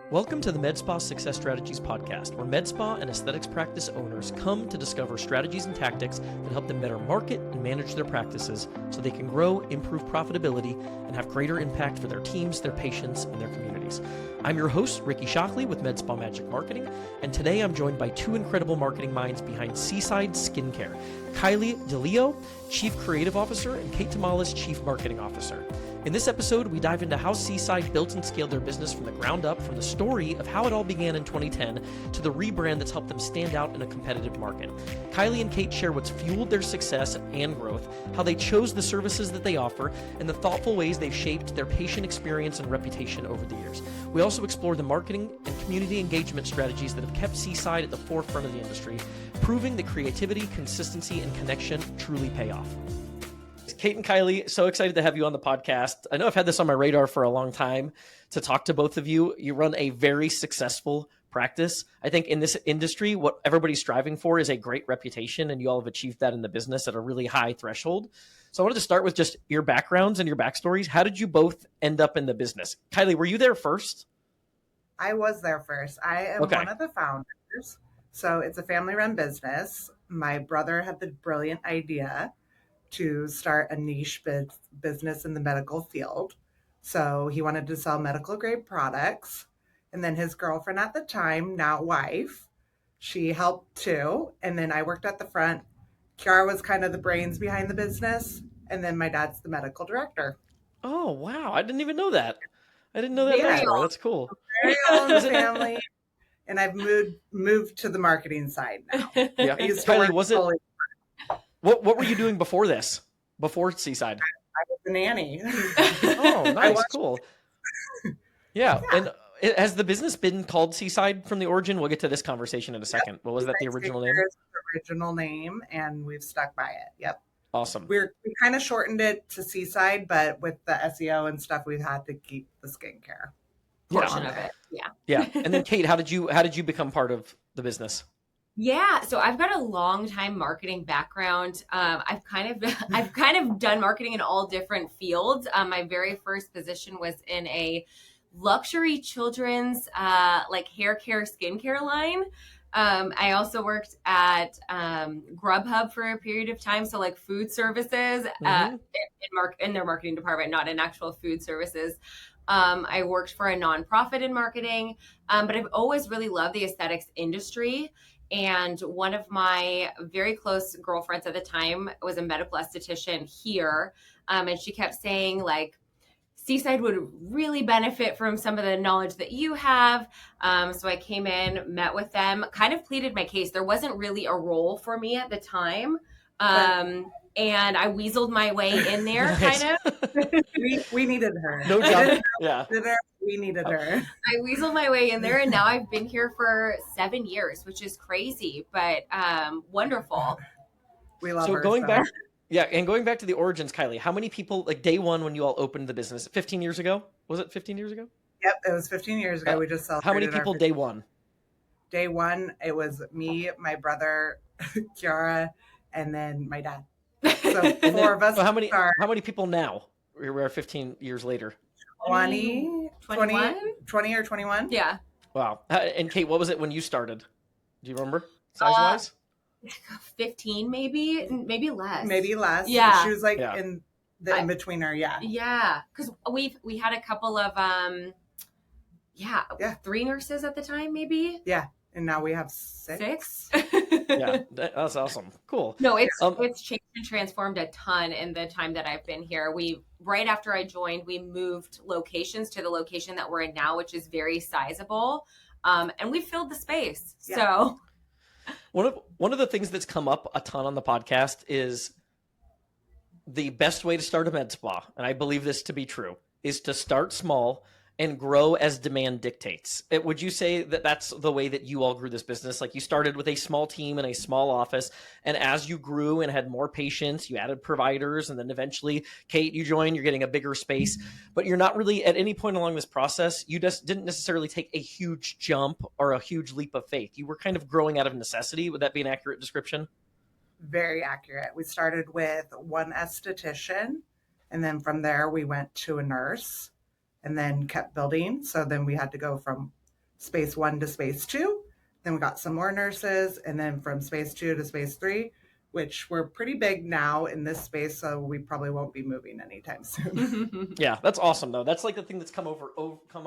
Welcome to the MedSpa Success Strategies podcast, where MedSpa and aesthetics practice owners come to discover strategies and tactics that help them better market and manage their practices so they can grow, improve profitability, and have greater impact for their teams, their patients, and their communities. I'm your host, Ricky Shockley with MedSpa Magic Marketing, and today I'm joined by two incredible marketing minds behind Seaside Skincare, Kiley DiLeo, Chief Creative Officer, and Kate Tamales, Chief Marketing Officer. In this episode, we dive into how Seaside built and scaled their business from the ground up, from the story of how it all began in 2010 to the rebrand that's helped them stand out in a competitive market. Kiley and Kate share what's fueled their success and growth, how they chose the services that they offer, and the thoughtful ways they've shaped their patient experience and reputation over the years. We also explore the marketing and community engagement strategies that have kept Seaside at the forefront of the industry, proving that creativity, consistency, and connection truly pay off. Kate and Kiley, so excited to have you on the podcast. I know I've had this on my radar for a long time to talk to both of you. You run a very successful practice. I think in this industry, what everybody's striving for is a great reputation, and you all have achieved that in the business at a really high threshold. So I wanted to start with just your backgrounds and your backstories. How did you both end up in the business? Kiley, were you there first? I was there first. I am one of the founders. So it's a family-run business. My brother had the brilliant idea to start a niche business in the medical field. So he wanted to sell medical grade products. And then his girlfriend at the time, now wife, she helped too. And then I worked at the front. Kiara was kind of the brains behind the business. And then my dad's the medical director. Oh, wow. I didn't even know that. I didn't know that backstory. That's cool. Very own family. And I've moved to the marketing side now. Yeah. Kiley, was it... What were you doing before this? Before Seaside? I was a nanny. Oh, nice. Cool. Yeah. And has the business been called Seaside from the origin? We'll get to this conversation in a second. Yep. What was that the original name? The original name, and we've stuck by it. Yep. Awesome. We kind of shortened it to Seaside, but with the SEO and stuff, we've had to keep the skincare portion of it. Yeah. Yeah. And then Kate, how did you become part of the business? Yeah, so I've got a long time marketing background. I've kind of done marketing in all different fields. My very first position was in a luxury children's like hair care, skincare line. I also worked at Grubhub for a period of time, so like food services in their marketing department, not in actual food services. I worked for a nonprofit in marketing, but I've always really loved the aesthetics industry. And one of my very close girlfriends at the time was a medical esthetician here. And she kept saying, like, Seaside would really benefit from some of the knowledge that you have. So I came in, met with them, kind of pleaded my case. There wasn't really a role for me at the time. And I weaseled my way in there, kind of. We needed her. No job. Yeah. We needed her. I weaseled my way in there, and now I've been here for 7 years, which is crazy, but wonderful. We love her. So going back to the origins, Kiley, how many people, like day one when you all opened the business, 15 years ago? Was it 15 years ago? Yep, it was 15 years ago. We just celebrated. How many people day one? Day one, it was me, my brother, Kiara, and then my dad. So four of us. So how many people now? We're 15 years later. 20 or 21. Yeah. Wow. And Kate, what was it when you started? Do you remember size-wise? 15, maybe less. Yeah. She was like in the in-betweener. Yeah. Yeah. Because we had a couple of 3 nurses at the time, maybe. Yeah. And now we have 6. Yeah, that's awesome. Cool. No, it's changed and transformed a ton in the time that I've been here. Right after I joined, we moved locations to the location that we're in now, which is very sizable. And we filled the space. Yeah. So one of the things that's come up a ton on the podcast is the best way to start a med spa, and I believe this to be true, is to start small and grow as demand dictates. Would you say that that's the way that you all grew this business? Like you started with a small team in a small office, and as you grew and had more patients, you added providers, and then eventually, Kate, you joined, you're getting a bigger space, but you're not really at any point along this process, you just didn't necessarily take a huge jump or a huge leap of faith. You were kind of growing out of necessity. Would that be an accurate description? Very accurate. We started with one esthetician, and then from there we went to a nurse, and then kept building. So then we had to go from space 1 to space 2. Then we got some more nurses, and then from space 2 to space 3, which we're pretty big now in this space, so we probably won't be moving anytime soon. Yeah, that's awesome though. That's like the thing that's come on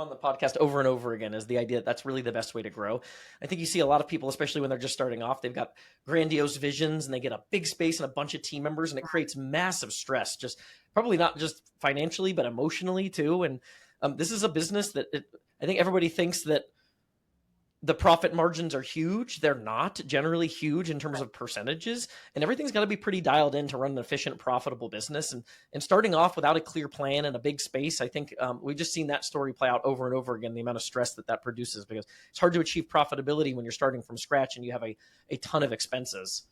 the podcast over and over again, is the idea that that's really the best way to grow. I think you see a lot of people, especially when they're just starting off, they've got grandiose visions and they get a big space and a bunch of team members, and it creates massive stress, just probably not just financially, but emotionally too. And this is a business that I think everybody thinks that the profit margins are huge. They're not generally huge in terms of percentages, and everything's got to be pretty dialed in to run an efficient, profitable business. And starting off without a clear plan and a big space, I think we've just seen that story play out over and over again, the amount of stress that produces, because it's hard to achieve profitability when you're starting from scratch and you have a ton of expenses.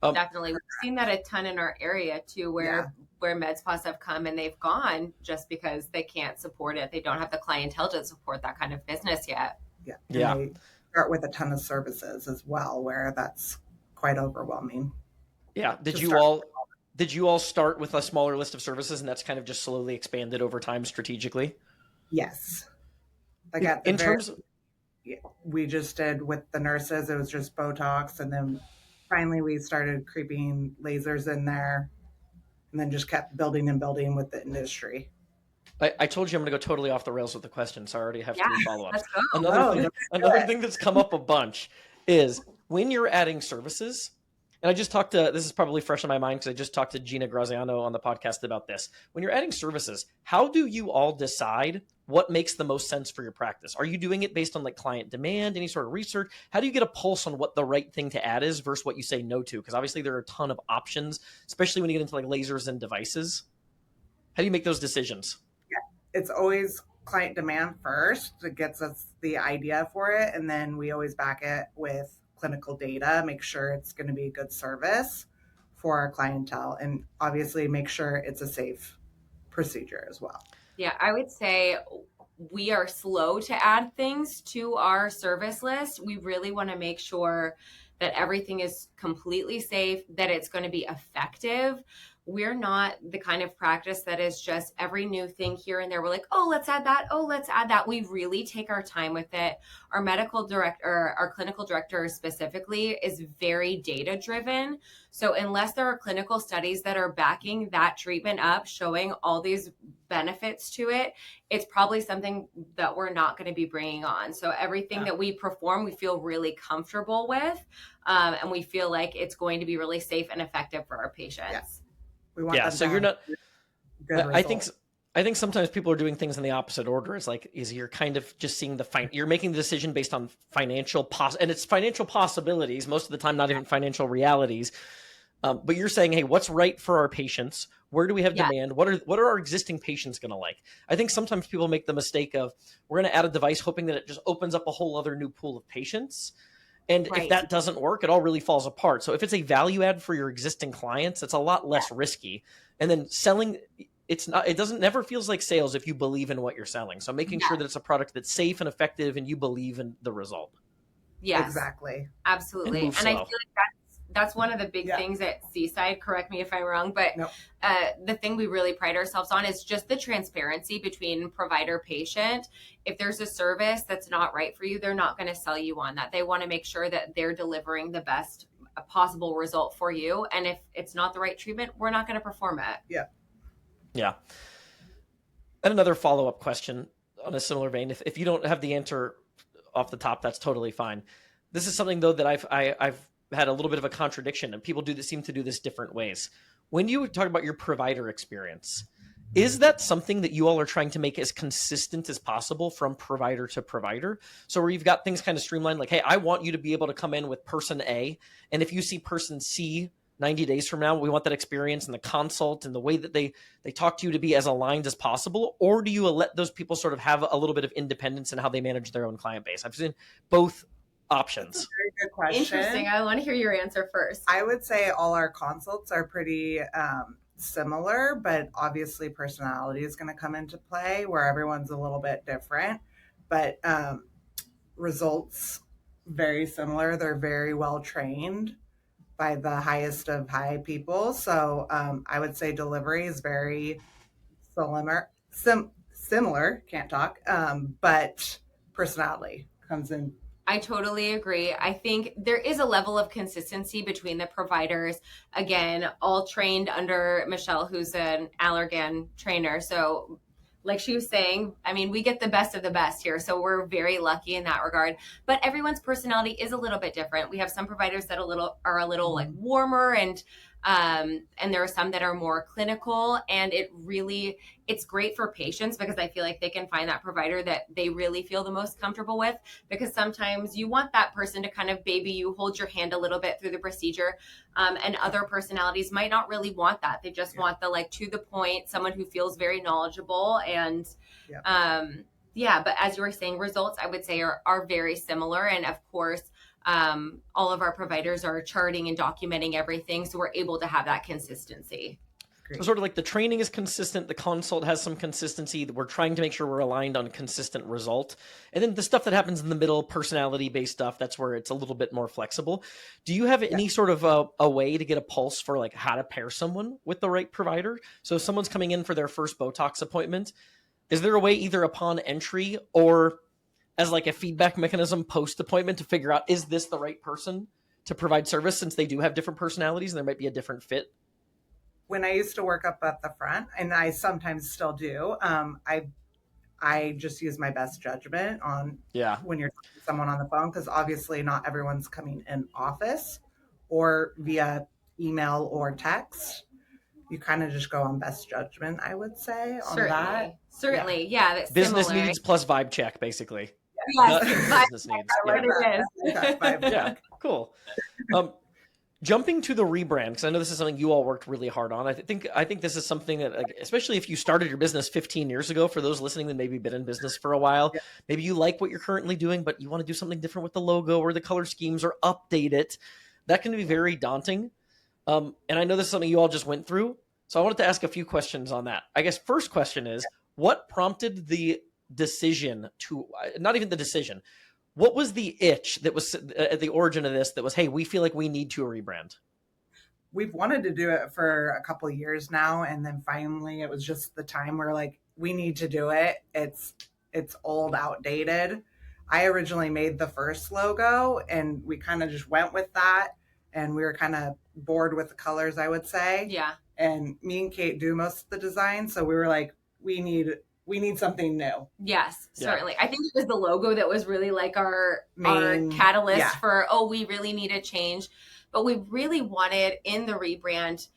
Definitely. We've seen that a ton in our area too, where med spas have come and they've gone just because they can't support it. They don't have the clientele to support that kind of business yet. Yeah. They start with a ton of services as well, where that's quite overwhelming. Yeah. Did you all start with a smaller list of services, and that's kind of just slowly expanded over time strategically? Yes. Like we just did with the nurses, it was just Botox, and then finally we started creeping lasers in there, and then just kept building and building with the industry. I told you I'm going to go totally off the rails with the question, so I already have 3 follow-ups. Let's go. Another thing that's come up a bunch is when you're adding services, and this is probably fresh in my mind because I just talked to Gina Graziano on the podcast about this. When you're adding services, how do you all decide what makes the most sense for your practice? Are you doing it based on like client demand, any sort of research? How do you get a pulse on what the right thing to add is versus what you say no to? Because obviously there are a ton of options, especially when you get into like lasers and devices. How do you make those decisions? It's always client demand first. It gets us the idea for it, and then we always back it with clinical data, make sure it's going to be a good service for our clientele, and obviously make sure it's a safe procedure as well. Yeah, I would say we are slow to add things to our service list. We really want to make sure that everything is completely safe, that it's going to be effective. We're not the kind of practice that is just every new thing here and there. We're like, oh, let's add that. Oh, let's add that. We really take our time with it. Our medical director, our clinical director specifically, is very data driven. So unless there are clinical studies that are backing that treatment up, showing all these benefits to it, it's probably something that we're not going to be bringing on. So everything that we perform, we feel really comfortable with, and we feel like it's going to be really safe and effective for our patients. Yeah. We want so you're not. I think sometimes people are doing things in the opposite order. It's like you're kind of just seeing you're making the decision based on financial and it's financial possibilities most of the time, not even financial realities. But you're saying, hey, what's right for our patients? Where do we have demand? What are our existing patients going to like? I think sometimes people make the mistake of we're going to add a device hoping that it just opens up a whole other new pool of patients. And if that doesn't work, it all really falls apart. So if it's a value add for your existing clients, it's a lot less risky. And then selling, never feels like sales if you believe in what you're selling. So making sure that it's a product that's safe and effective and you believe in the result. Yes, exactly. Absolutely. And I feel like that's one of the big things at Seaside, correct me if I'm wrong, but the thing we really pride ourselves on is just the transparency between provider patient. If there's a service that's not right for you, they're not going to sell you on that. They want to make sure that they're delivering the best possible result for you. And if it's not the right treatment, we're not going to perform it. Yeah. And another follow-up question on a similar vein. If you don't have the answer off the top, that's totally fine. This is something though that I've had a little bit of a contradiction, and people seem to do this different ways. When you talk about your provider experience, is that something that you all are trying to make as consistent as possible from provider to provider? So where you've got things kind of streamlined, like, hey, I want you to be able to come in with person A, and if you see person C 90 days from now, we want that experience and the consult and the way that they talk to you to be as aligned as possible? Or do you let those people sort of have a little bit of independence in how they manage their own client base? I've seen both options. That's a very good question. Interesting. I want to hear your answer first. I would say all our consults are pretty similar, but obviously personality is going to come into play where everyone's a little bit different, but results very similar. They're very well trained by the highest of high people. So I would say delivery is very similar, can't talk, but personality comes in. I totally agree. I think there is a level of consistency between the providers. Again, all trained under Michelle, who's an Allergan trainer. So like she was saying, I mean, we get the best of the best here. So we're very lucky in that regard. But everyone's personality is a little bit different. We have some providers that are a little like warmer, and there are some that are more clinical, and it's great for patients because I feel like they can find that provider that they really feel the most comfortable with, because sometimes you want that person to kind of baby you, hold your hand a little bit through the procedure. And other personalities might not really want that. They just want the like to the point, someone who feels very knowledgeable. And but as you were saying, results I would say are very similar. And of course, all of our providers are charting and documenting everything, so we're able to have that consistency. So sort of like the training is consistent, the consult has some consistency. We're trying to make sure we're aligned on consistent result. And then the stuff that happens in the middle, personality-based stuff, that's where it's a little bit more flexible. Do you have any sort of a way to get a pulse for like how to pair someone with the right provider? So if someone's coming in for their first Botox appointment, is there a way either upon entry or as like a feedback mechanism post-appointment to figure out, is this the right person to provide service, since they do have different personalities and there might be a different fit? When I used to work up at the front, and I sometimes still do, I just use my best judgment on when you're talking to someone on the phone, because obviously not everyone's coming in office or via email or text. You kind of just go on best judgment, I would say, on that. Certainly, yeah. That's business similar. needs plus vibe check, basically. Yes. Business needs. What it is. Yeah, cool. Jumping to the rebrand, because I know this is something you all worked really hard on. I think this is something that, like, especially if you started your business 15 years ago, for those listening that maybe been in business for a while, maybe you like what you're currently doing, but you want to do something different with the logo or the color schemes or update it. That can be very daunting. And I know this is something you all just went through. So I wanted to ask a few questions on that. I guess first question is, what prompted the decision to, not even the decision, what was the itch that was at the origin of this that was, hey, we feel like we need to rebrand? We've wanted to do it for a couple of years now. And then finally it was just the time where like, we need to do it. It's old, outdated. I originally made the first logo and we kind of just went with that. And we were kind of bored with the colors, I would say. Yeah. And me and Kate do most of the design. So we were like, we need something new. Yes, certainly. I think it was the logo that was really like our catalyst for, we really need a change. But we really wanted in the rebrand,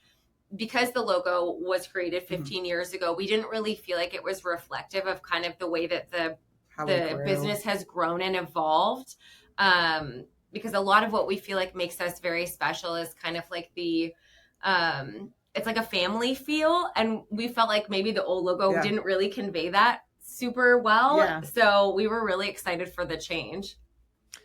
because the logo was created 15 years ago, we didn't really feel like it was reflective of kind of the way that the business has grown and evolved. Because a lot of what we feel like makes us very special is kind of like the, it's like a family feel. And we felt like maybe the old logo didn't really convey that super well. Yeah. So we were really excited for the change.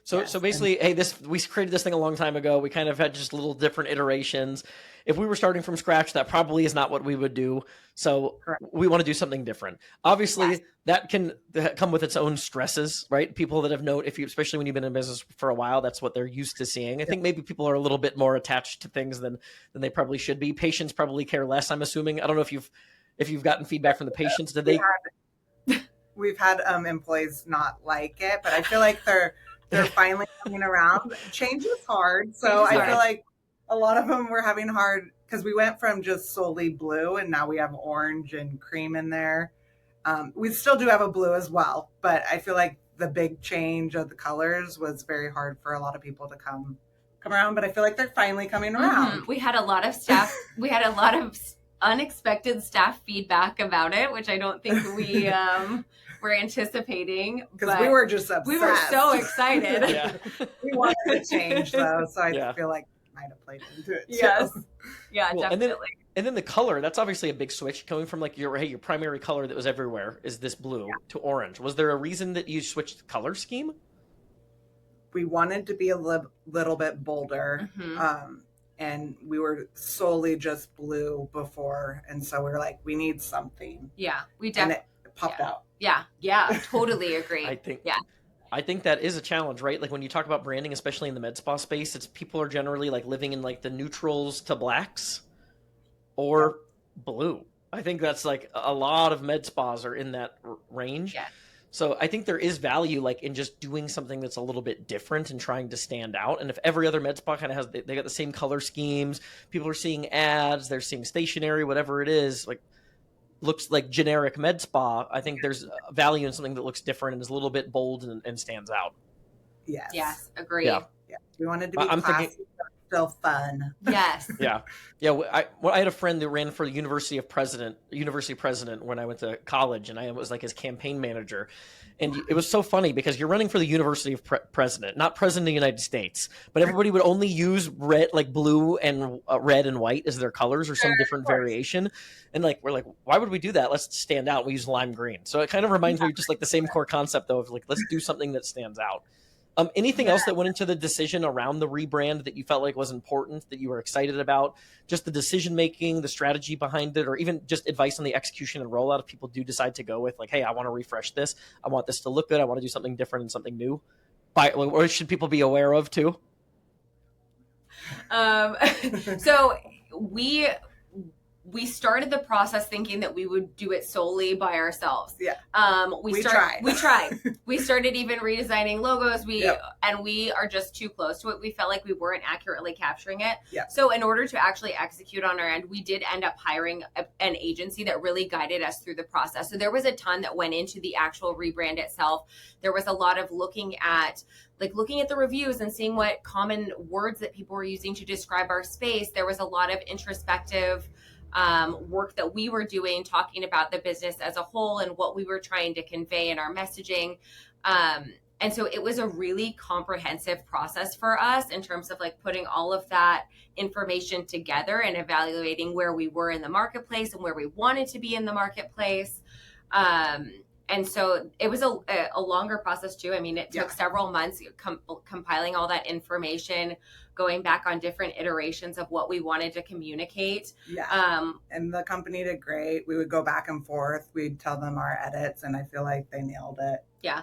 So basically, hey, we created this thing a long time ago. We kind of had just little different iterations. If we were starting from scratch, that probably is not what we would do. So we want to do something different. Obviously, that can come with its own stresses, right? People that have known, especially when you've been in business for a while, that's what they're used to seeing. I think maybe people are a little bit more attached to things than they probably should be. Patients probably care less, I'm assuming. I don't know if you've gotten feedback from the patients. Did they? We've had employees not like it, but I feel like they're finally coming around. Change is hard. So I feel like a lot of them were having hard because we went from just solely blue and now we have orange and cream in there. We still do have a blue as well, but I feel like the big change of the colors was very hard for a lot of people to come around, but I feel like they're finally coming around. We had a lot of staff. We had a lot of unexpected staff feedback about it, which I don't think we were anticipating. Because we were just obsessed. We were so excited. We wanted to change though, so I feel like I might have played into it too. Yes. Yeah, cool. Definitely. And then the color, that's obviously a big switch, coming from like your primary color that was everywhere is this blue to orange. Was there a reason that you switched the color scheme? We wanted to be a little bit bolder. And we were solely just blue before. And so we were like, we need something. Yeah, we definitely. And it popped out. Yeah, totally agree. I think that is a challenge, right? Like when you talk about branding, especially in the med spa space, it's people are generally like living in like the neutrals to blacks or blue. I think that's like a lot of med spas are in that range. Yeah. So I think there is value like in just doing something that's a little bit different and trying to stand out. And if every other med spa kind of has, they got the same color schemes, people are seeing ads, they're seeing stationery, whatever it is, like looks like generic med spa, I think there's value in something that looks different and is a little bit bold and stands out. Yes. Agree. Yeah. We wanted to be classy, but still fun. Yes. Yeah. I had a friend that ran for the university president when I went to college, and I was like his campaign manager. And it was so funny because you're running for the university of president, not president of the United States, but everybody would only use red, like blue and red and white as their colors or some different variation. And like, we're like, why would we do that? Let's stand out. We use lime green. So it kind of reminds me of just like the same core concept though, of like, let's do something that stands out. Anything else that went into the decision around the rebrand that you felt like was important, that you were excited about? Just the decision-making, the strategy behind it, or even just advice on the execution and rollout if people do decide to go with like, hey, I want to refresh this. I want this to look good. I want to do something different and something new. Or should people be aware of too? So we started the process thinking that we would do it solely by ourselves. Yeah. We tried. We started even redesigning logos. And we are just too close to it. We felt like we weren't accurately capturing it. Yeah. So in order to actually execute on our end, we did end up hiring an agency that really guided us through the process. So there was a ton that went into the actual rebrand itself. There was a lot of looking at the reviews and seeing what common words that people were using to describe our space. There was a lot of introspective work that we were doing, talking about the business as a whole and what we were trying to convey in our messaging. And so it was a really comprehensive process for us in terms of like putting all of that information together and evaluating where we were in the marketplace and where we wanted to be in the marketplace. And so it was a longer process too. I mean, it took several months compiling all that information, going back on different iterations of what we wanted to communicate. Yeah. And the company did great. We would go back and forth. We'd tell them our edits, and I feel like they nailed it. Yeah.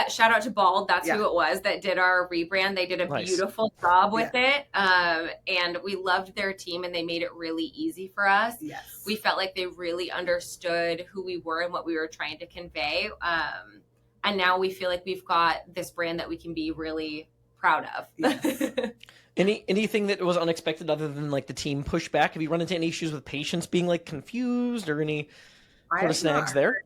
Shout out to Bald. That's who it was that did our rebrand. They did a beautiful job with it. And we loved their team, and they made it really easy for us. Yes. We felt like they really understood who we were and what we were trying to convey. And now we feel like we've got this brand that we can be really proud of. Yes. Anything that was unexpected other than like the team pushback? Have you run into any issues with patients being like confused or any sort of snags there?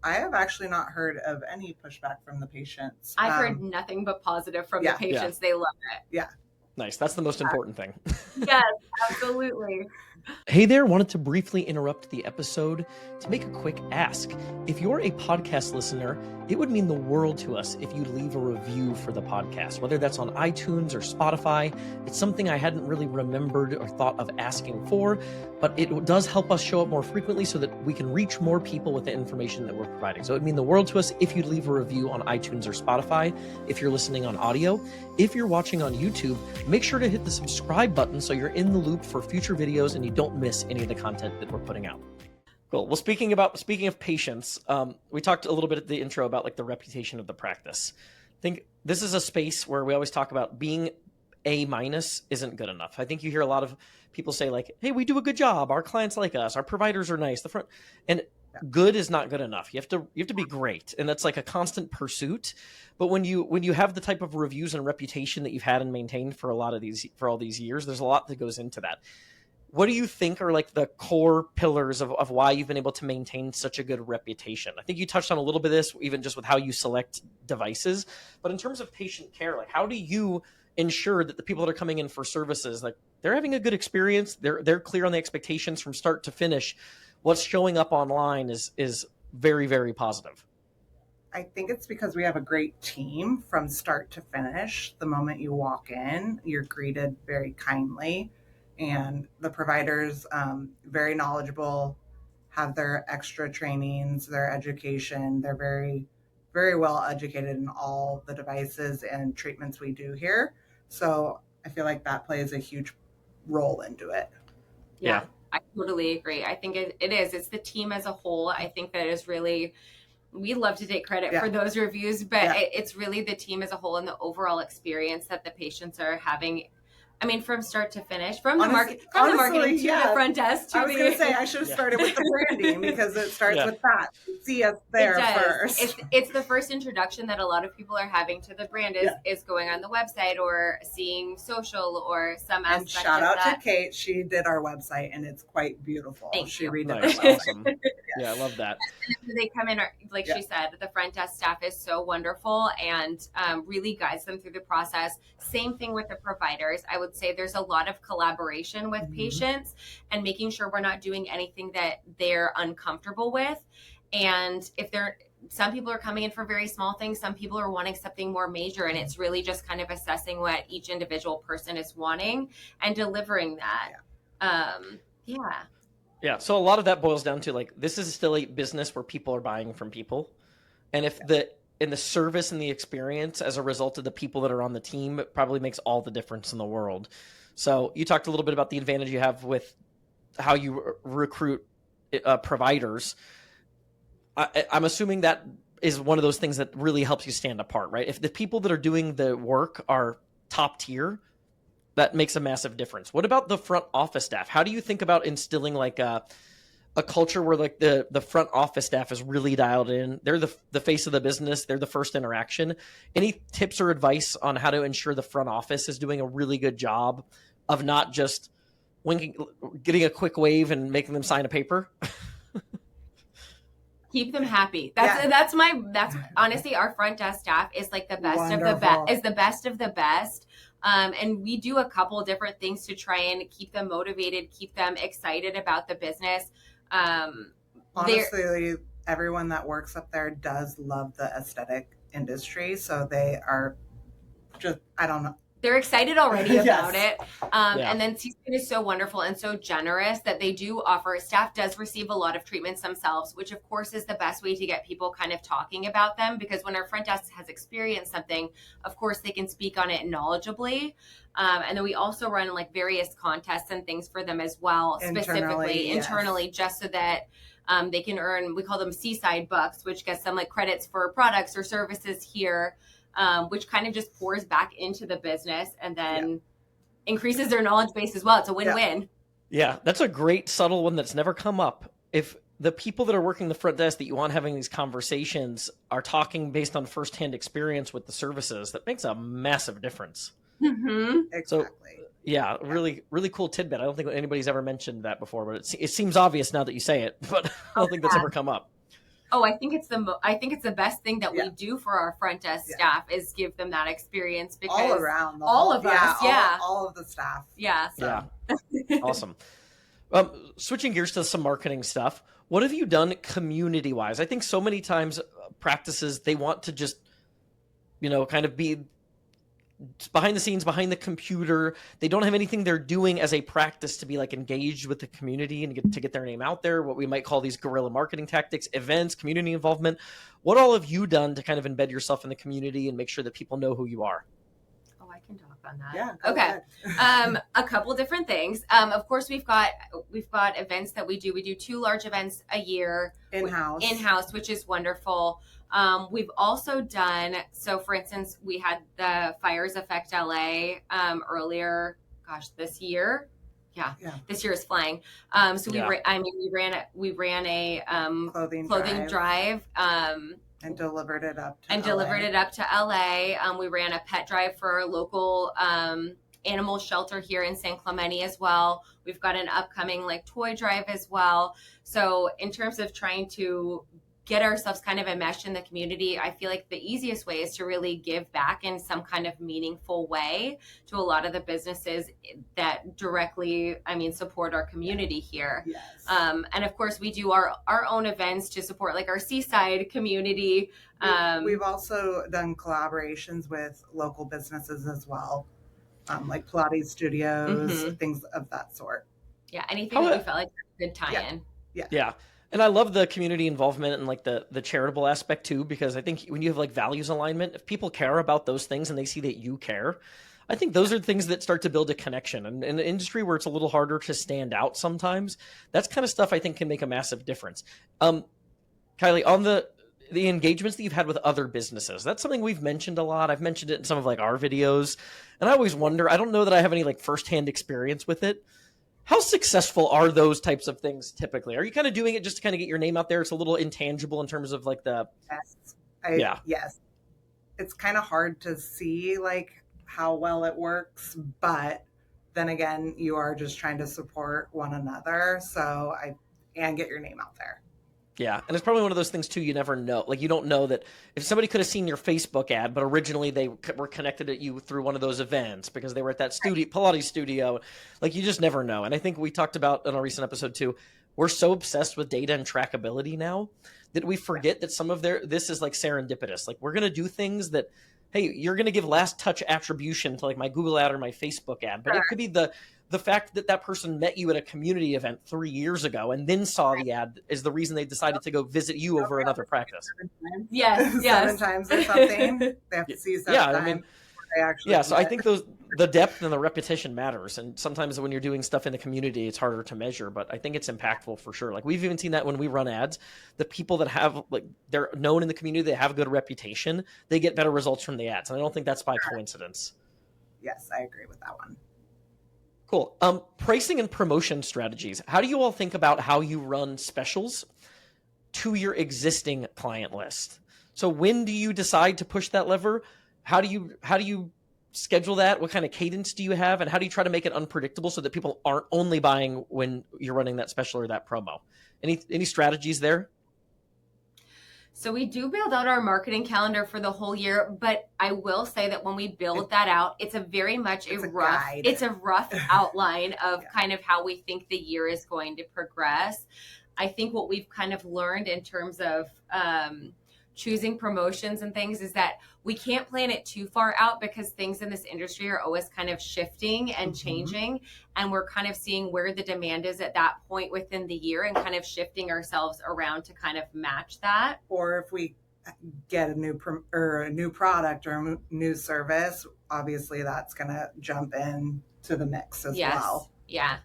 I have actually not heard of any pushback from the patients. I've heard nothing but positive from the patients. They love it. Yeah. Nice. That's the most important thing. Yes, absolutely. Hey there, wanted to briefly interrupt the episode to make a quick ask. If you're a podcast listener, it would mean the world to us if you leave a review for the podcast, whether that's on iTunes or Spotify. It's something I hadn't really remembered or thought of asking for, but it does help us show up more frequently so that we can reach more people with the information that we're providing. So it would mean the world to us if you'd leave a review on iTunes or Spotify, if you're listening on audio. If you're watching on YouTube, make sure to hit the subscribe button so you're in the loop for future videos and you don't miss any of the content that we're putting out. Cool. Well, speaking of patients, we talked a little bit at the intro about like the reputation of the practice. I think this is a space where we always talk about being A- isn't good enough. I think you hear a lot of people say like, hey, we do a good job. Our clients like us. Our providers are nice. And good is not good enough. You have to be great. And that's like a constant pursuit. But when you have the type of reviews and reputation that you've had and maintained for all these years, there's a lot that goes into that. What do you think are like the core pillars of why you've been able to maintain such a good reputation? I think you touched on a little bit of this, even just with how you select devices. But in terms of patient care, like how do you ensure that the people that are coming in for services, like they're having a good experience, they're clear on the expectations from start to finish? What's showing up online is very, very positive. I think it's because we have a great team from start to finish. The moment you walk in, you're greeted very kindly. And the providers, very knowledgeable, have their extra trainings, their education. They're very, very well educated in all the devices and treatments we do here. So I feel like that plays a huge role into it. Yeah. I totally agree. I think it is. It's the team as a whole. I think that is really, we love to take credit for those reviews, but it's really the team as a whole and the overall experience that the patients are having I mean, from start to finish, from the Honestly, marketing to the front desk. I was going to say I should have started with the branding because it starts with that. See us there first. It's the first introduction that a lot of people are having to the brand is going on the website or seeing social or some aspect. And shout out to Kate. She did our website and it's quite beautiful. She redid it. Awesome. Yeah, I love that. And they come in, like she said, the front desk staff is so wonderful and really guides them through the process. Same thing with the providers. I would say there's a lot of collaboration with patients and making sure we're not doing anything that they're uncomfortable with. And if some people are coming in for very small things, some people are wanting something more major, and it's really just kind of assessing what each individual person is wanting and delivering that. Yeah. So a lot of that boils down to like, this is still a business where people are buying from people. And if the service and the experience as a result of the people that are on the team, it probably makes all the difference in the world. So you talked a little bit about the advantage you have with how you recruit providers. I'm assuming that is one of those things that really helps you stand apart, right? If the people that are doing the work are top tier, that makes a massive difference. What about the front office staff? How do you think about instilling like a culture where like the front office staff is really dialed in? They're the face of the business. They're the first interaction. Any tips or advice on how to ensure the front office is doing a really good job of not just getting a quick wave and making them sign a paper? Keep them happy. That's honestly, our front desk staff is like the best of the best, is the best of the best. And we do a couple different things to try and keep them motivated, keep them excited about the business. Honestly, everyone that works up there does love the aesthetic industry. So they are just, I don't know. They're excited already about it. And then Seaside is so wonderful and so generous that they do offer, staff does receive a lot of treatments themselves, which of course is the best way to get people kind of talking about them, because when our front desk has experienced something, of course they can speak on it knowledgeably. And then we also run like various contests and things for them as well, specifically internally, just so that they can earn, we call them Seaside bucks, which gets them like credits for products or services here. Which kind of just pours back into the business and then increases their knowledge base as well. It's a win-win. Yeah, that's a great subtle one that's never come up. If the people that are working the front desk that you want having these conversations are talking based on firsthand experience with the services, that makes a massive difference. Mm-hmm. Exactly. So, yeah, really, really cool tidbit. I don't think anybody's ever mentioned that before, but it seems obvious now that you say it, but I don't think that's ever come up. Oh, I think it's the best thing that we do for our front desk staff is give them that experience, because all around all of us, all of the staff. Yeah. So. Yeah. Awesome. Switching gears to some marketing stuff. What have you done community wise? I think so many times practices, they want to just, kind of be behind the scenes, behind the computer. They don't have anything they're doing as a practice to be like engaged with the community and get their name out there. What we might call these guerrilla marketing tactics, events, community involvement. What all have you done to kind of embed yourself in the community and make sure that people know who you are? Oh, I can talk on that. Yeah. Okay. A couple different things. Of course, we've got events that we do. We do 2 large events a year in-house, which is wonderful. We've also done, so for instance, we had the Fires Affect LA earlier, this year. Yeah. This year is flying. So we ran a clothing drive and delivered it up to LA. We ran a pet drive for a local animal shelter here in San Clemente as well. We've got an upcoming like toy drive as well. So in terms of trying to get ourselves kind of enmeshed in the community, I feel like the easiest way is to really give back in some kind of meaningful way to a lot of the businesses that directly, support our community here. Yes. And of course, we do our own events to support like our Seaside community. We've also done collaborations with local businesses as well, like Pilates studios, things of that sort. Yeah, anything that we felt like a good tie-in. Yeah. And I love the community involvement and like the charitable aspect too, because I think when you have like values alignment, if people care about those things and they see that you care, I think those are things that start to build a connection. And in an industry where it's a little harder to stand out sometimes, that's kind of stuff I think can make a massive difference. Kiley, the engagements that you've had with other businesses. That's something we've mentioned a lot. I've mentioned it in some of like our videos, and I always wonder, I don't know that I have any like firsthand experience with it. How successful are those types of things typically? Are you kind of doing it just to kind of get your name out there? It's a little intangible in terms of like the, yes. It's kind of hard to see like how well it works, but then again, you are just trying to support one another. And get your name out there. Yeah. And it's probably one of those things too, you never know. Like you don't know that if somebody could have seen your Facebook ad, but originally they were connected to you through one of those events because they were at that Pilates studio, like you just never know. And I think we talked about in a recent episode too, we're so obsessed with data and trackability now that we forget that some of this is like serendipitous. Like we're going to do things that, hey, you're going to give last touch attribution to like my Google ad or my Facebook ad, but it could be the fact that that person met you at a community event 3 years ago and then saw the ad is the reason they decided to go visit you over another practice. Yes. 7 times or something. They have to see 7 times. I mean, so I think the depth and the repetition matters. And sometimes when you're doing stuff in the community, it's harder to measure, but I think it's impactful for sure. Like we've even seen that when we run ads, the people that have like, they're known in the community, they have a good reputation, they get better results from the ads. And I don't think that's by coincidence. Yes, I agree with that one. Cool. Pricing and promotion strategies. How do you all think about how you run specials to your existing client list? So when do you decide to push that lever? How do you schedule that? What kind of cadence do you have? And how do you try to make it unpredictable so that people aren't only buying when you're running that special or that promo? Any strategies there? So we do build out our marketing calendar for the whole year, but I will say that when we build that out, it's a very much a rough outline of kind of how we think the year is going to progress. I think what we've kind of learned in terms of choosing promotions and things is that we can't plan it too far out because things in this industry are always kind of shifting and changing, and we're kind of seeing where the demand is at that point within the year and kind of shifting ourselves around to kind of match that. Or if we get a new product or a new service, obviously that's going to jump in to the mix as well. Yeah.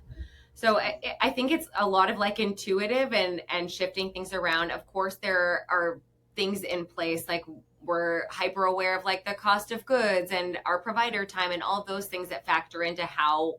So I think it's a lot of like intuitive and shifting things around. Of course, there are things in place, like we're hyper aware of like the cost of goods and our provider time and all of those things that factor into how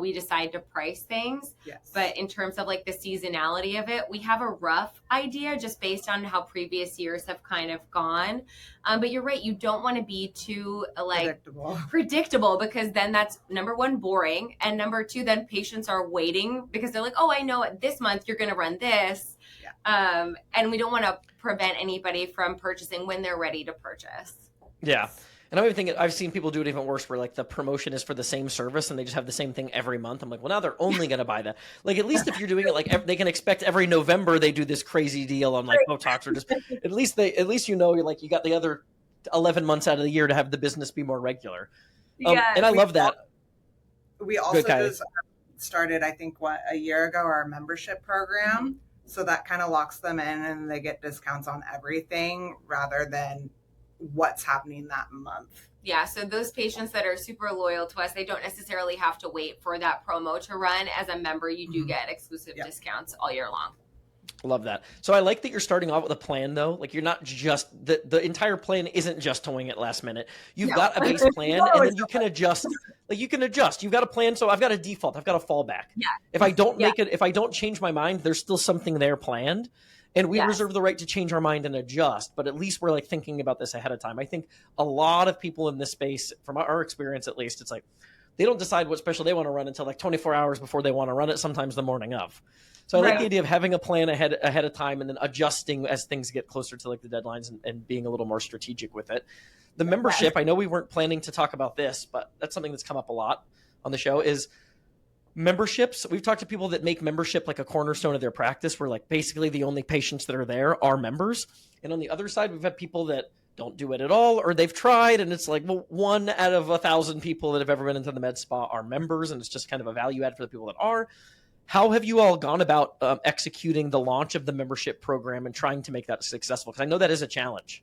we decide to price things. Yes. But in terms of like the seasonality of it, we have a rough idea just based on how previous years have kind of gone. But you're right, you don't want to be too like predictable because then that's number one, boring. And number two, then patients are waiting because they're like, oh, I know this month you're going to run this. Yeah. And we don't want to prevent anybody from purchasing when they're ready to purchase. Yeah. And I'm even thinking, I've seen people do it even worse where like the promotion is for the same service and they just have the same thing every month. I'm like, well, now they're only going to buy that. Like, at least if you're doing it, like they can expect every November they do this crazy deal on like Botox or just, at least you know, you're like, you got the other 11 months out of the year to have the business be more regular. And I love that. We also just started, I think, a year ago, our membership program. Mm-hmm. So that kind of locks them in and they get discounts on everything rather than what's happening that month. Yeah, so those patients that are super loyal to us, they don't necessarily have to wait for that promo to run. As a member, you do get exclusive discounts all year long. Love that. So I like that you're starting off with a plan though. Like you're not just the entire plan isn't just to wing it last minute. You've got a base plan and then you can adjust. Like you can adjust. You've got a plan. So I've got a default. I've got a fallback. Yeah. If I don't make it, if I don't change my mind, there's still something there planned. And we reserve the right to change our mind and adjust, but at least we're like thinking about this ahead of time. I think a lot of people in this space, from our experience at least, it's like they don't decide what special they want to run until like 24 hours before they want to run it, sometimes the morning of. So I like the idea of having a plan ahead of time and then adjusting as things get closer to like the deadlines and being a little more strategic with it. The membership, I know we weren't planning to talk about this, but that's something that's come up a lot on the show is memberships. We've talked to people that make membership like a cornerstone of their practice where like basically the only patients that are there are members. And on the other side, we've had people that don't do it at all, or they've tried and it's like, well, 1 out of 1,000 people that have ever been into the med spa are members. And it's just kind of a value add for the people that are. How have you all gone about executing the launch of the membership program and trying to make that successful? Because I know that is a challenge.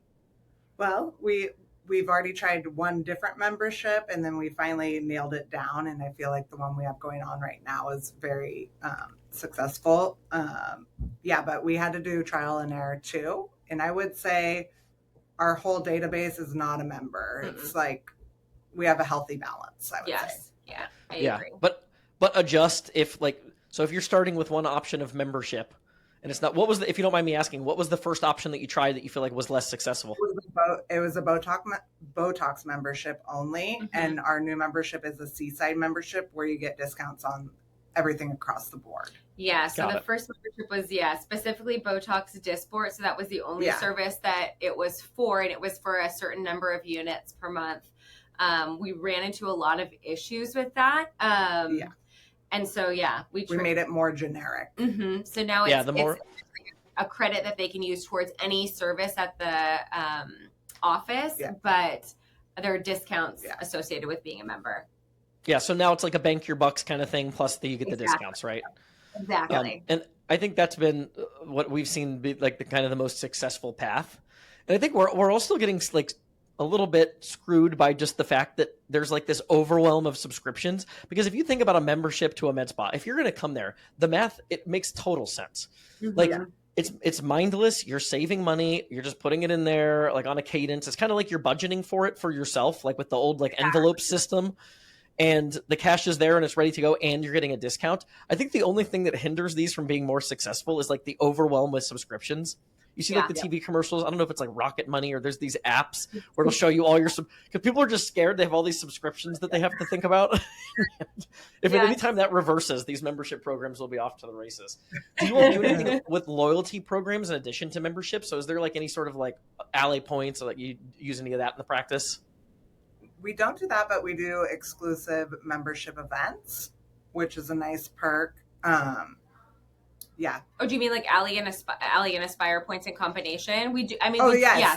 Well, we've already tried one different membership and then we finally nailed it down. And I feel like the one we have going on right now is very successful. But we had to do trial and error too And I would say our whole database is not a member. Mm-hmm. It's like we have a healthy balance, I would say. Yeah, I agree. But adjust if so if you're starting with one option of membership and it's not, if you don't mind me asking, what was the first option that you tried that you feel like was less successful? It was a Botox membership only. Mm-hmm. And our new membership is a Seaside membership where you get discounts on everything across the board. Yeah. So the first membership was, specifically Botox Dysport. So that was the only service that it was for, and it was for a certain number of units per month. We ran into a lot of issues with that. And so, we made it more generic. Mm-hmm. So now it's a credit that they can use towards any service at the office, but there are discounts associated with being a member. Yeah. So now it's like a bank your bucks kind of thing. Plus you get the discounts, right? Exactly. And I think that's been what we've seen be like the kind of the most successful path. And I think we're all still getting like a little bit screwed by just the fact that there's like this overwhelm of subscriptions. Because if you think about a membership to a med spa, if you're going to come there, the math, it makes total sense. Mm-hmm. Like it's mindless. You're saving money. You're just putting it in there like on a cadence. It's kind of like you're budgeting for it for yourself, like with the old like envelope system, and the cash is there and it's ready to go and you're getting a discount. I think the only thing that hinders these from being more successful is like the overwhelm with subscriptions. You see like the TV commercials. I don't know if it's like Rocket Money or there's these apps where it'll show you all your, because people are just scared. They have all these subscriptions that they have to think about. If at any time that reverses, these membership programs will be off to the races. Do you all do anything with loyalty programs in addition to membership? So is there like any sort of like alley points or like you use any of that in the practice? We don't do that, but we do exclusive membership events, which is a nice perk. Oh, do you mean like Ally and Aspire points in combination? We do. I mean,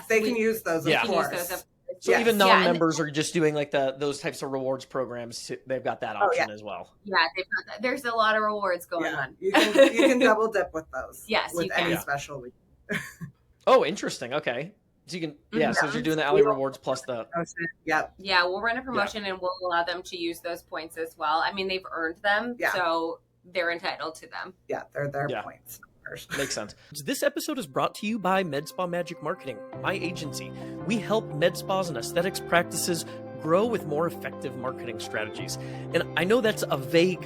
they can use those. Of course. So even non-members are just doing like those types of rewards programs. They've got that option as well. Yeah, they've got that. There's a lot of rewards going on. You can double dip with those. Yes, with any special week. Oh, interesting. Okay. So you can, so you're doing the Ally rewards plus the. Yeah, we'll run a promotion and we'll allow them to use those points as well. I mean, they've earned them, so they're entitled to them. Yeah, they're their points. Makes sense. This episode is brought to you by Med Spa Magic Marketing, my agency. We help med spas and aesthetics practices grow with more effective marketing strategies. And I know that's a vague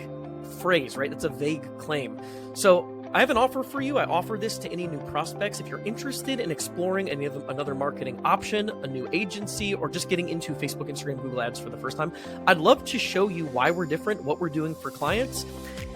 phrase, right? That's a vague claim. So I have an offer for you. I offer this to any new prospects. If you're interested in exploring another marketing option, a new agency, or just getting into Facebook, Instagram, Google Ads for the first time, I'd love to show you why we're different, what we're doing for clients.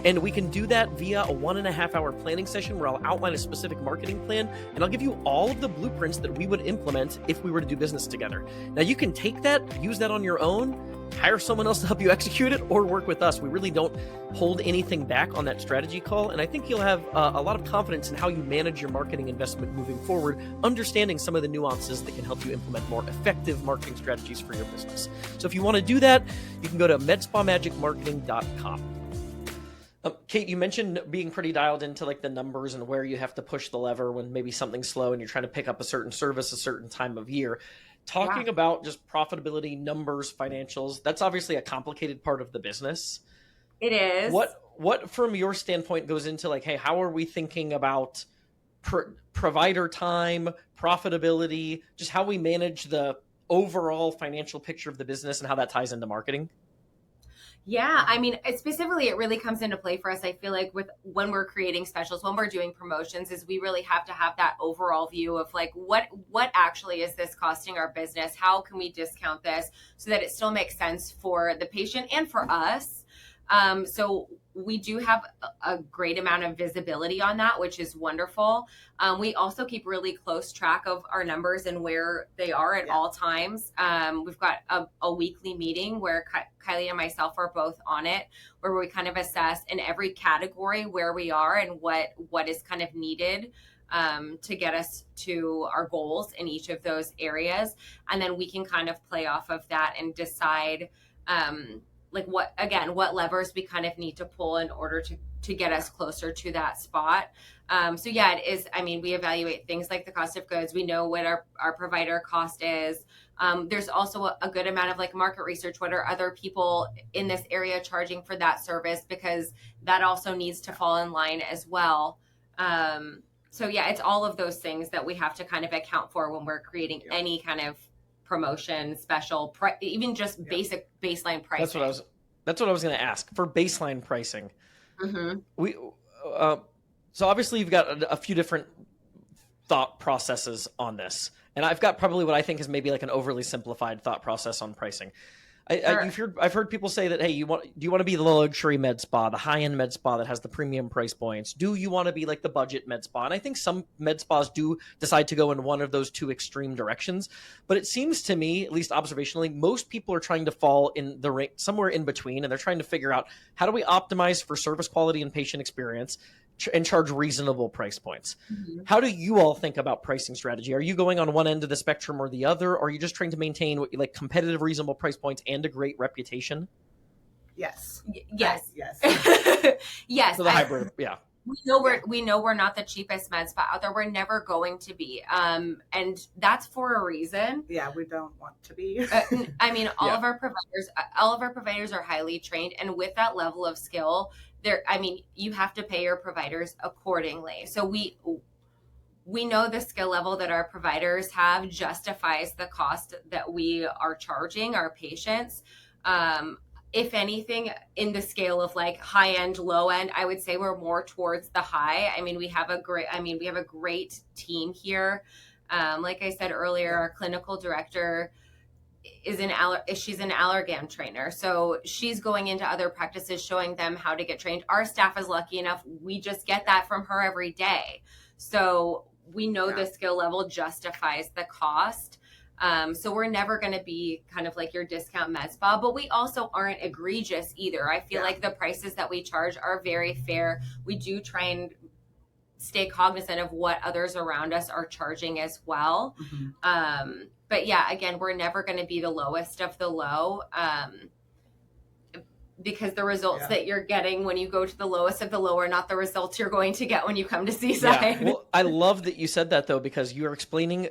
And we can do that via a 1.5 hour planning session where I'll outline a specific marketing plan and I'll give you all of the blueprints that we would implement if we were to do business together. Now you can take that, use that on your own, hire someone else to help you execute it, or work with us. We really don't hold anything back on that strategy call. And I think you'll have a lot of confidence in how you manage your marketing investment moving forward, understanding some of the nuances that can help you implement more effective marketing strategies for your business. So if you want to do that, you can go to medspamagicmarketing.com. Kate, you mentioned being pretty dialed into like the numbers and where you have to push the lever when maybe something's slow and you're trying to pick up a certain service a certain time of year. Talking about just profitability, numbers, financials, that's obviously a complicated part of the business. It is. What from your standpoint goes into like, hey, how are we thinking about provider time, profitability, just how we manage the overall financial picture of the business and how that ties into marketing? Yeah, I mean, specifically, it really comes into play for us. I feel like when we're creating specials, when we're doing promotions, is we really have to have that overall view of like what actually is this costing our business? How can we discount this so that it still makes sense for the patient and for us? So we do have a great amount of visibility on that, which is wonderful. We also keep really close track of our numbers and where they are at all times. We've got a weekly meeting where Kiley and myself are both on it, where we kind of assess in every category where we are and what is kind of needed to get us to our goals in each of those areas. And then we can kind of play off of that and decide like what levers we kind of need to pull in order to get us closer to that spot. So yeah, it is. I mean, we evaluate things like the cost of goods. We know what our provider cost is. There's also a good amount of like market research. What are other people in this area charging for that service? Because that also needs to fall in line as well. So yeah, it's all of those things that we have to kind of account for when we're creating any kind of promotion, special, even just basic baseline pricing. That's what I was going to ask for baseline pricing. Mm-hmm. So obviously you've got a few different thought processes on this, and I've got probably what I think is maybe like an overly simplified thought process on pricing. I've heard people say that, hey, do you want to be the luxury med spa, the high-end med spa that has the premium price points? Do you want to be like the budget med spa? And I think some med spas do decide to go in one of those two extreme directions. But it seems to me, at least observationally, most people are trying to fall in the somewhere in between, and they're trying to figure out, how do we optimize for service quality and patient experience and charge reasonable price points? Mm-hmm. How do you all think about pricing strategy? Are you going on one end of the spectrum or the other? Or are you just trying to maintain like competitive, reasonable price points and a great reputation? Yes. Yes. Yes. So the hybrid, yeah. We know we're not the cheapest med spa out there. We're never going to be. And that's for a reason. Yeah, we don't want to be. I mean, all of our providers are highly trained, and with that level of skill, you have to pay your providers accordingly. So we know the skill level that our providers have justifies the cost that we are charging our patients. If anything, in the scale of like high end, low end, I would say we're more towards the high. I mean, we have a great team here. Like I said earlier, our clinical director she's an Allergan trainer. So she's going into other practices, showing them how to get trained. Our staff is lucky enough. We just get that from her every day. So we know the skill level justifies the cost. So we're never going to be kind of like your discount med spa, but we also aren't egregious either. I feel like the prices that we charge are very fair. We do try and stay cognizant of what others around us are charging as well. Mm-hmm. But yeah, again, we're never going to be the lowest of the low, because the results that you're getting when you go to the lowest of the low are not the results you're going to get when you come to Seaside. Yeah. Well, I love that you said that, though, because you're explaining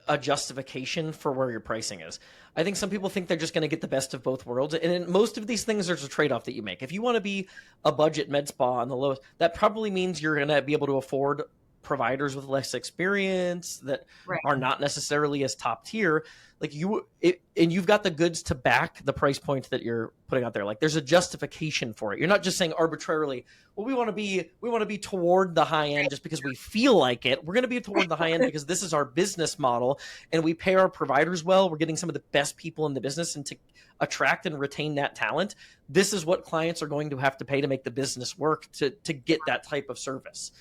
a justification for where your pricing is. I think some people think they're just going to get the best of both worlds. And in most of these things, there's a trade-off that you make. If you want to be a budget med spa on the lowest, that probably means you're going to be able to afford providers with less experience that are not necessarily as top tier. Like and you've got the goods to back the price point that you're putting out there. Like there's a justification for it. You're not just saying arbitrarily, well, we want to be toward the high end just because we feel like it. We're going to be toward the high end because this is our business model and we pay our providers well. We're getting some of the best people in the business, and to attract and retain that talent, this is what clients are going to have to pay to make the business work to get that type of service.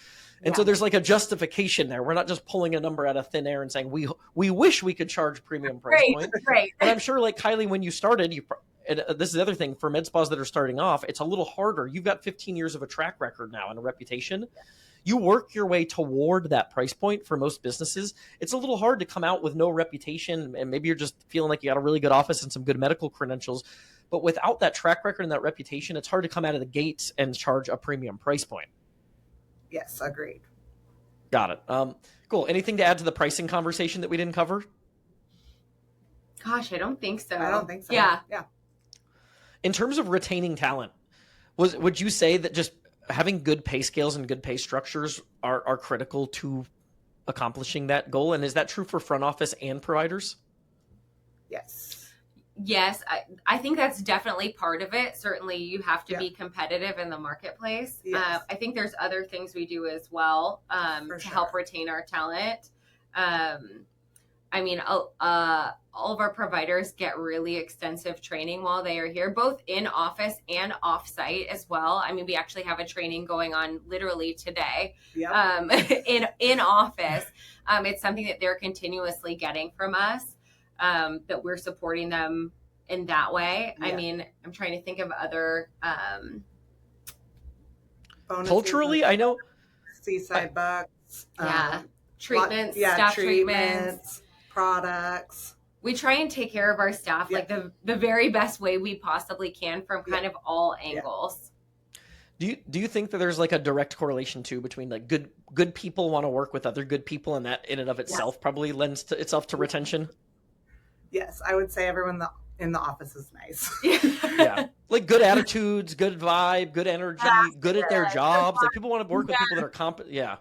And so there's like a justification there. We're not just pulling a number out of thin air and saying we wish we could charge premium price point. Right. And I'm sure, like Kiley, when you started, and this is the other thing for med spas that are starting off, it's a little harder. You've got 15 years of a track record now and a reputation. You work your way toward that price point for most businesses. It's a little hard to come out with no reputation, and maybe you're just feeling like you got a really good office and some good medical credentials. But without that track record and that reputation, it's hard to come out of the gates and charge a premium price point. Yes, agreed. Got it. Cool. Anything to add to the pricing conversation that we didn't cover? Gosh, I don't think so. Yeah. In terms of retaining talent, would you say that just having good pay scales and good pay structures are critical to accomplishing that goal? And is that true for front office and providers? Yes, I think that's definitely part of it. Certainly, you have to be competitive in the marketplace. Yes. I think there's other things we do as well to help retain our talent. I mean, all of our providers get really extensive training while they are here, both in office and off-site as well. I mean, we actually have a training going on literally today in office. It's something that they're continuously getting from us. That we're supporting them in that way. I mean, I'm trying to think of other culturally, I know Seaside bucks, treatments, staff treatments, products. We try and take care of our staff like the very best way we possibly can from kind of all angles. Do you think that there's like a direct correlation too between like good people want to work with other good people, and that in and of itself probably lends itself to retention? Yes, I would say everyone in the office is nice. Yeah, like good attitudes, good vibe, good energy, good at their jobs. Like people want to work with people that are competent. Yeah.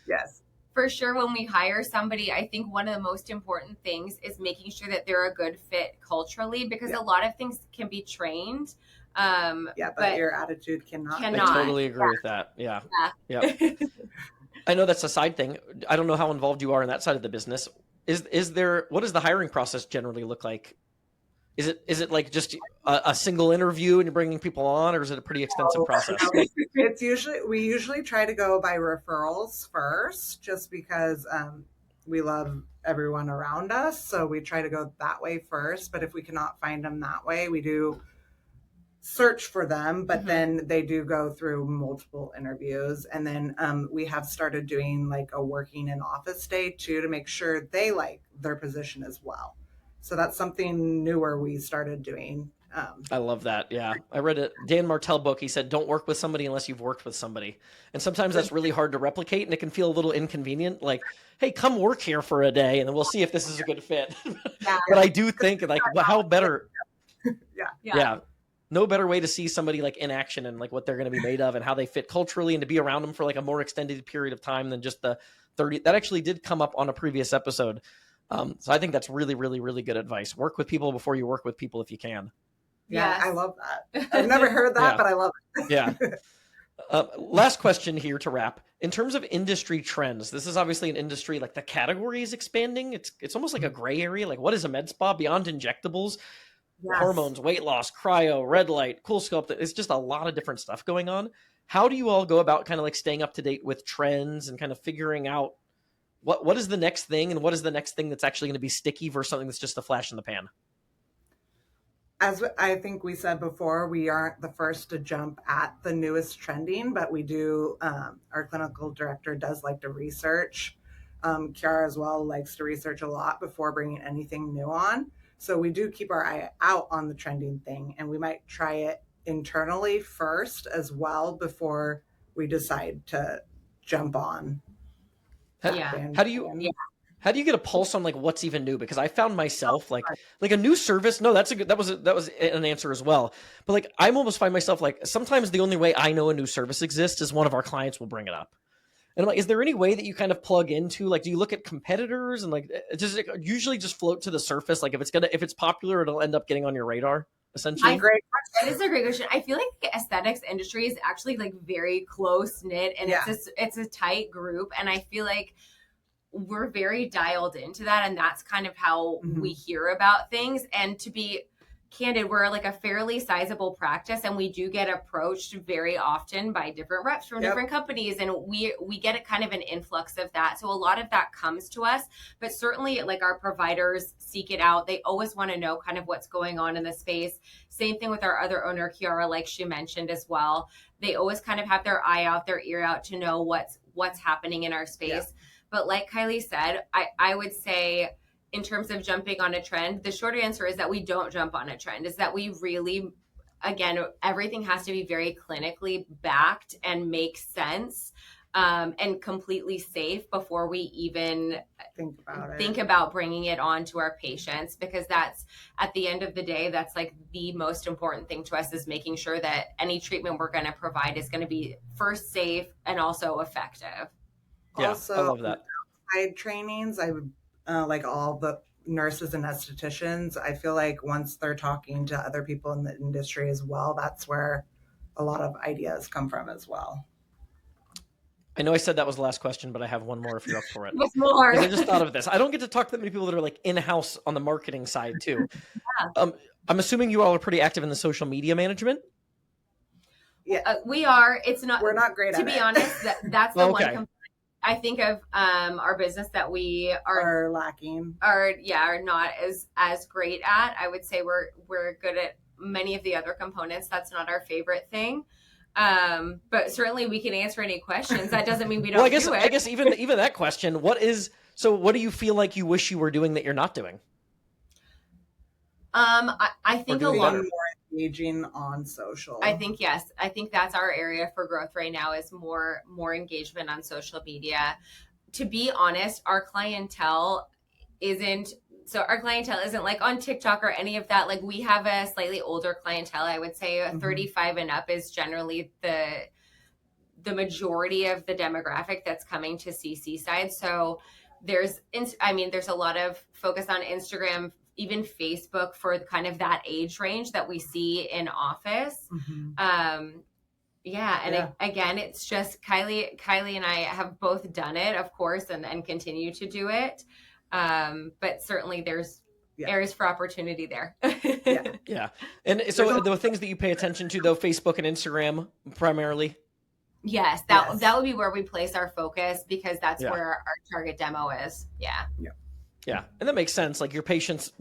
Yes. For sure, when we hire somebody, I think one of the most important things is making sure that they're a good fit culturally, because a lot of things can be trained. But your attitude cannot. I totally agree with that. Yeah. I know that's a side thing. I don't know how involved you are in that side of the business. What does the hiring process generally look like? Is it like just a single interview and you're bringing people on, or is it a pretty extensive process? We usually try to go by referrals first, just because we love everyone around us. So we try to go that way first. But if we cannot find them that way, we do search for them, but then they do go through multiple interviews. And then we have started doing like a working in office day too, to make sure they like their position as well. So that's something newer we started doing. I love that. Yeah. I read a Dan Martell book. He said, don't work with somebody unless you've worked with somebody. And sometimes that's really hard to replicate, and it can feel a little inconvenient. Like, hey, come work here for a day and then we'll see if this is a good fit. But I do think like, well, how better? Yeah. No better way to see somebody like in action and like what they're going to be made of and how they fit culturally, and to be around them for like a more extended period of time than just the 30. That actually did come up on a previous episode. So I think that's really, really, really good advice. Work with people before you work with people if you can. Yeah, I love that. I've never heard that, but I love it. Yeah. Last question here to wrap. In terms of industry trends, this is obviously an industry, like the category is expanding. It's almost like a gray area. Like, what is a med spa beyond injectables? Hormones, weight loss, cryo, red light, cool sculpt. It's just a lot of different stuff going on. How do you all go about kind of like staying up to date with trends and kind of figuring out what is the next thing, and what is the next thing that's actually going to be sticky versus something that's just a flash in the pan? As I think we said before, we aren't the first to jump at the newest trending, but we do. Our clinical director does like to research. Kiara as well likes to research a lot before bringing anything new on. So we do keep our eye out on the trending thing, and we might try it internally first as well before we decide to jump on. How do you get a pulse on like what's even new? Because I found myself like a new service. No, that was an answer as well. But like, I'm almost find myself like, sometimes the only way I know a new service exists is one of our clients will bring it up. And I'm like, is there any way that you kind of plug into, like, do you look at competitors and like, does it usually just float to the surface? Like if it's popular, it'll end up getting on your radar essentially. That is a great question. I feel like the aesthetics industry is actually like very close knit, and it's a tight group. And I feel like we're very dialed into that, and that's kind of how we hear about things. And to be candid, we're like a fairly sizable practice, and we do get approached very often by different reps from different companies, and we get a kind of an influx of that. So a lot of that comes to us, but certainly like our providers seek it out. They always want to know kind of what's going on in the space. Same thing with our other owner, Kiara, like she mentioned as well. They always kind of have their eye out, their ear out to know what's happening in our space. But like Kiley said, I would say, in terms of jumping on a trend, the short answer is that we don't jump on a trend, is that we really, again, everything has to be very clinically backed and make sense, and completely safe before we even think about bringing it on to our patients, because that's, at the end of the day, that's like the most important thing to us, is making sure that any treatment we're going to provide is going to be first safe and also effective. Yeah, also, I love that. Side trainings, I would like all the nurses and estheticians. I feel like once they're talking to other people in the industry as well, that's where a lot of ideas come from as well. I know I said that was the last question, but I have one more if you're up for it. What's more? I just thought of this. I don't get to talk to that many people that are like in-house on the marketing side too. I'm assuming you all are pretty active in the social media management. Yeah, we are. We're not great at it. To be honest, that's the one component I think of our business that we are lacking. Are not as great at. I would say we're good at many of the other components. That's not our favorite thing. But certainly we can answer any questions. That doesn't mean we don't do it. I guess even that question, what do you feel like you wish you were doing that you're not doing? I think a lot more engaging on social. I think, yes. I think that's our area for growth right now, is more engagement on social media. To be honest, our clientele isn't like on TikTok or any of that. Like, we have a slightly older clientele. I would say 35 and up is generally the majority of the demographic that's coming to see Seaside. So there's a lot of focus on Instagram, even Facebook, for kind of that age range that we see in office. Again, it's just Kiley and I have both done it, of course, and continue to do it. But certainly there's areas for opportunity there. Yeah. And so the things that you pay attention to, though, Facebook and Instagram primarily? Yes, that would be where we place our focus, because that's where our target demo is. Yeah. And that makes sense. Like, your patients,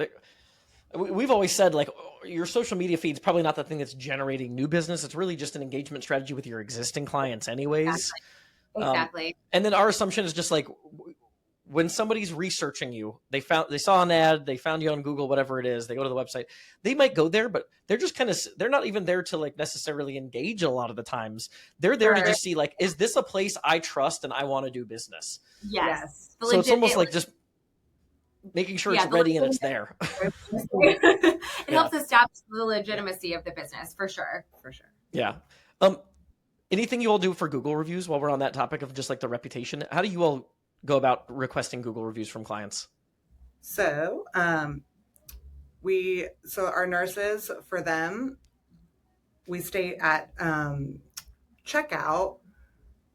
we've always said, like, your social media feed's probably not the thing that's generating new business. It's really just an engagement strategy with your existing clients anyways. Exactly. And then our assumption is just like, when somebody's researching you, they saw an ad, they found you on Google, whatever it is, they go to the website, they might go there, but they're just they're not even there to like necessarily engage a lot of the times. They're there to just see, like, is this a place I trust and I want to do business? Yes. So it's almost like just making sure it's ready and it's there. It helps establish the legitimacy of the business, for sure. Yeah. Anything you all do for Google reviews while we're on that topic of just like the reputation? How do you all go about requesting Google reviews from clients? So, our nurses, for them, we state at checkout,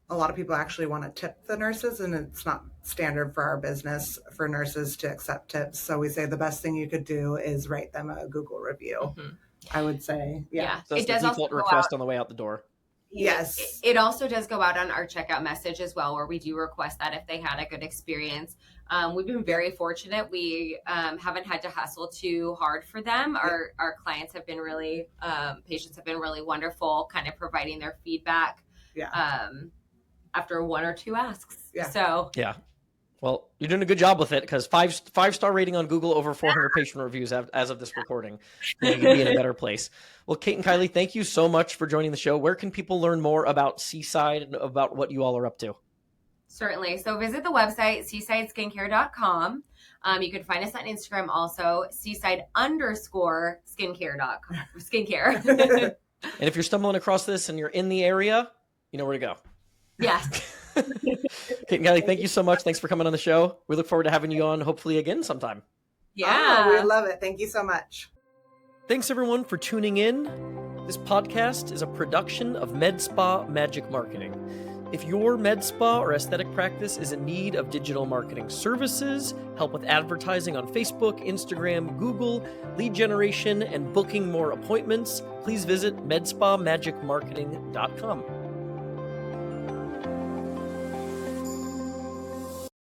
a lot of people actually want to tip the nurses, and it's not standard for our business for nurses to accept tips. So we say the best thing you could do is write them a Google review. I would say, So that's the default request on the way out the door. Yes. It also does go out on our checkout message as well, where we do request that if they had a good experience. We've been very fortunate. We haven't had to hustle too hard for them. Our clients have been really, patients have been really wonderful, kind of providing their feedback after one or two asks. Well, you're doing a good job with it, because five-star rating on Google, over 400 patient reviews as of this recording. You can be in a better place. Well, Kate and Kiley, thank you so much for joining the show. Where can people learn more about Seaside and about what you all are up to? Certainly. So visit the website, seasideskincare.com. You can find us on Instagram also, seaside_skincare.com. And if you're stumbling across this and you're in the area, you know where to go. Yes. Kate and Kiley, thank you so much. Thanks for coming on the show. We look forward to having you on, hopefully again sometime. Yeah. We love it. Thank you so much. Thanks everyone for tuning in. This podcast is a production of Med Spa Magic Marketing. If your med spa or aesthetic practice is in need of digital marketing services, help with advertising on Facebook, Instagram, Google, lead generation, and booking more appointments, please visit medspamagicmarketing.com.